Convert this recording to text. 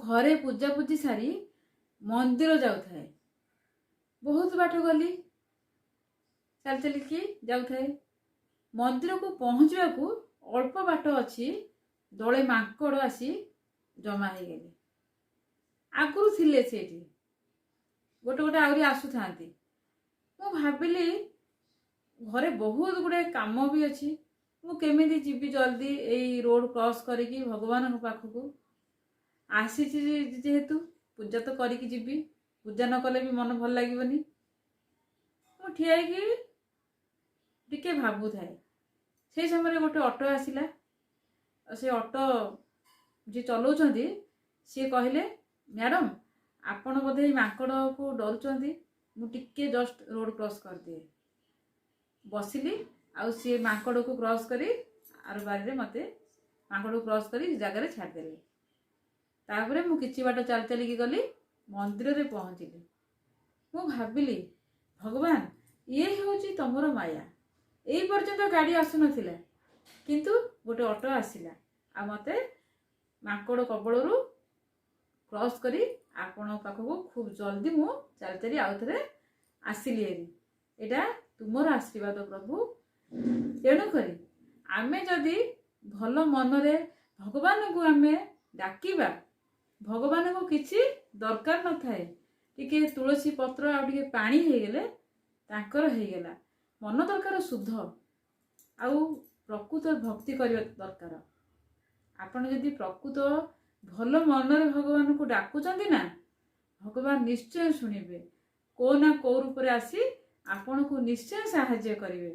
घरे पूजा पूजी सारी मंदिर जाऊ थाए। बहुत बाट गली चल चलिकी जाऊ थाए। मंदिर को पहुँचवा को अल्प बाट अच्छी दले मांकड़ आसी जमा हो गले। आगुरी थिले सेठी गोटे गोटे आहरी आसु थांती। मु भाबिली घरे बहुत गुड़े काम भी अच्छी, मु केमिति जीवी जल्दी यही रोड क्रॉस करिकी भगवान पाखक आसी जेहेतु पूजा तो करिकी जीवी, पूजा न कले भी मन भल लगिबनी। मु ठिया टिके भाबु थाए। से समय गोटे ऑटो आसिला। से ऑटो जी चलाउछंती सी कहले मैडम आपण बोधे माकड़ को डरुचंती, मु टिके जस्ट रोड क्रॉस कर दिए। बसिली आउ सी माकड़ को क्रॉस करी आर बारी मते माकड़ को क्रॉस करी जगह छाड़देले। तापरे मु किछि बाट चल चलिकी गली मंदिर रे पहुँचली। मु भाबिली भगवान ये होची तमरो माया। एई पर्यंत गाड़ी आसु नथिला किंतु गोटे ऑटो आसिला आ मते माकड़ कबळरू क्रॉस करी आपण पाखको खूब जल्दी मु चल चली आउ थरे आसिली। एटा तुमर आशीर्वाद प्रभु। तेणु करी आमे जदि भल मनरे भगवान को आमे डाकिबा, भगवान को किछि दरकार न थाए, टिके तुलसी पत्र आ टिके पानी हे गेले तांकर हे गेला। मन दरकार शुद्ध आउ प्रकृत भक्ति करबा दरकार। आपण जदि प्रकृत भल मनरे भगवान को डाकुचंती ना, भगवान निश्चय शुणिबे। को ना को रूप रे आसी आपण को निश्चय साहाय्य करिवे।